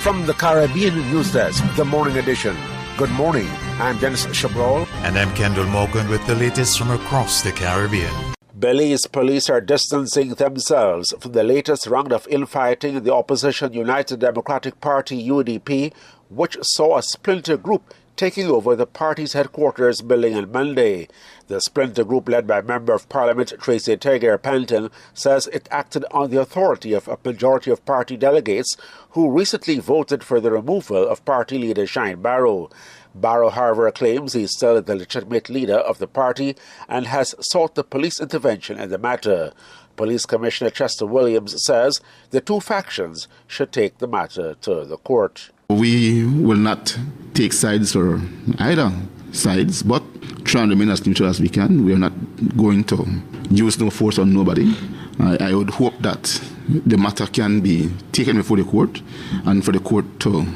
From the Caribbean News Desk, the morning edition. Good morning. I'm Denis Chabrol. And I'm Kendol Morgan with the latest from across the Caribbean. Belize police are distancing themselves from the latest round of infighting in the opposition United Democratic Party UDP, which saw a splinter group taking over the party's headquarters building on Monday. The splinter group, led by Member of Parliament Tracy Teger-Penton, says it acted on the authority of a majority of party delegates who recently voted for the removal of party leader Shine Barrow. Barrow, however, claims he's still the legitimate leader of the party and has sought the police intervention in the matter. Police Commissioner Chester Williams says the two factions should take the matter to the court. We will not take sides for either sides, but try and remain as neutral as we can. We are not going to use no force on nobody. I would hope that the matter can be taken before the court and for the court to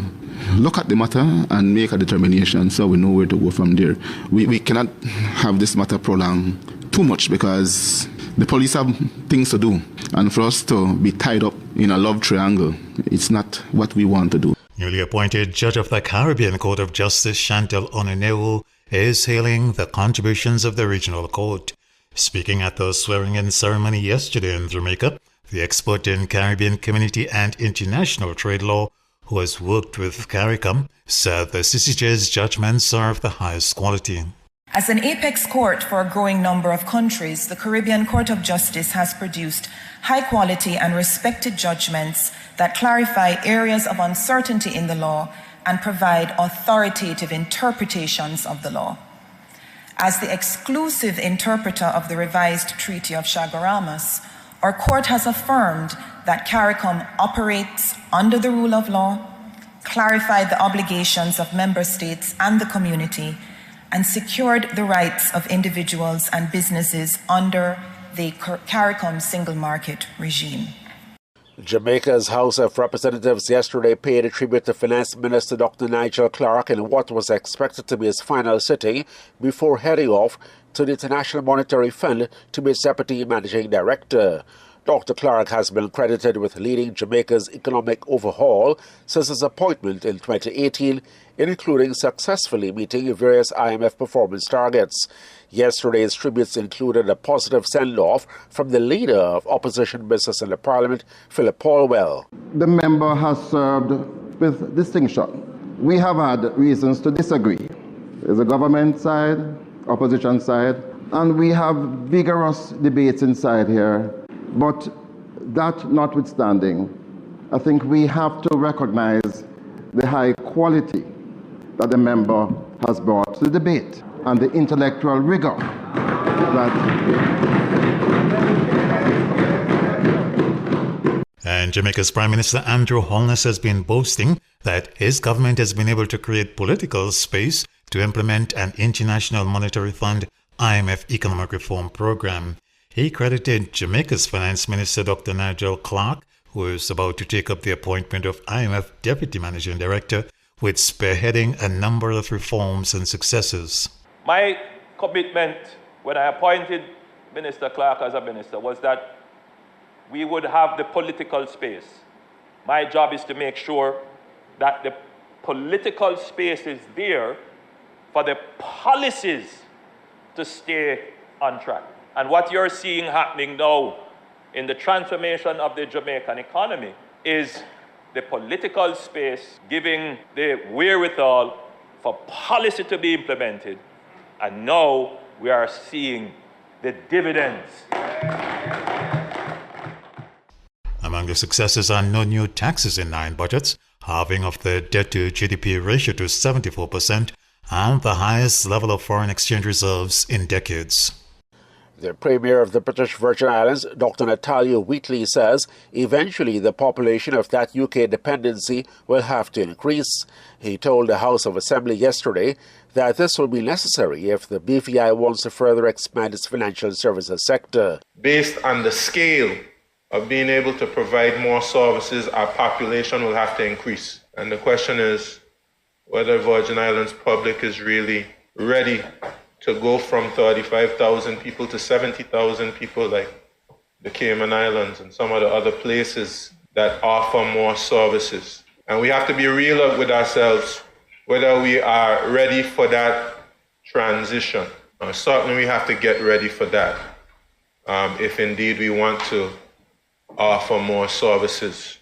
look at the matter and make a determination so we know where to go from there. We cannot have this matter prolonged too much because the police have things to do. And for us to be tied up in a love triangle, it's not what we want to do. Newly appointed Judge of the Caribbean Court of Justice Chantal Ononeo is hailing the contributions of the regional court. Speaking at the swearing-in ceremony yesterday in Jamaica, the expert in Caribbean community and international trade law, who has worked with CARICOM, said the CCJ's judgments are of the highest quality. As an apex court for a growing number of countries, the Caribbean Court of Justice has produced high-quality and respected judgments that clarify areas of uncertainty in the law and provide authoritative interpretations of the law. As the exclusive interpreter of the revised Treaty of Chaguaramas, our court has affirmed that CARICOM operates under the rule of law, clarified the obligations of member states and the community, and secured the rights of individuals and businesses under the CARICOM single market regime. Jamaica's House of Representatives yesterday paid a tribute to Finance Minister Dr. Nigel Clarke in what was expected to be his final sitting before heading off to the International Monetary Fund to be its Deputy Managing Director. Dr. Clarke has been credited with leading Jamaica's economic overhaul since his appointment in 2018, including successfully meeting various IMF performance targets. Yesterday's tributes included a positive send-off from the leader of opposition business in the Parliament, Philip Paulwell. The member has served with distinction. We have had reasons to disagree. There's a government side, opposition side, and we have vigorous debates inside here. But that notwithstanding, I think we have to recognize the high quality that the member has brought to the debate and the intellectual rigor And Jamaica's Prime Minister Andrew Holness has been boasting that his government has been able to create political space to implement an International Monetary Fund IMF economic reform program. He credited Jamaica's Finance Minister Dr. Nigel Clarke, who is about to take up the appointment of IMF Deputy Managing Director, with spearheading a number of reforms and successes. My commitment when I appointed Minister Clarke as a minister was that we would have the political space. My job is to make sure that the political space is there for the policies to stay on track. And what you're seeing happening now in the transformation of the Jamaican economy is the political space giving the wherewithal for policy to be implemented. And now we are seeing the dividends. Among the successes are no new taxes in 9 budgets, halving of the debt-to-GDP ratio to 74%, and the highest level of foreign exchange reserves in decades. The Premier of the British Virgin Islands, Dr. Natalia Wheatley, says eventually the population of that UK dependency will have to increase. He told the House of Assembly yesterday that this will be necessary if the BVI wants to further expand its financial services sector. Based on the scale of being able to provide more services, our population will have to increase. And the question is whether Virgin Islands public is really ready to go from 35,000 people to 70,000 people like the Cayman Islands and some of the other places that offer more services. And we have to be real with ourselves whether we are ready for that transition. Certainly we have to get ready for that if indeed we want to offer more services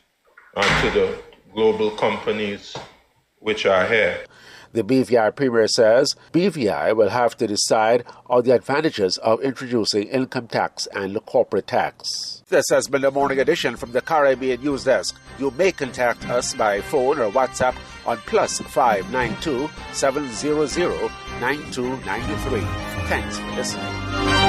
to the global companies which are here. The BVI Premier says BVI will have to decide on the advantages of introducing income tax and the corporate tax. This has been the Morning Edition from the Caribbean News Desk. You may contact us by phone or WhatsApp on +592 700 9293. Thanks for listening.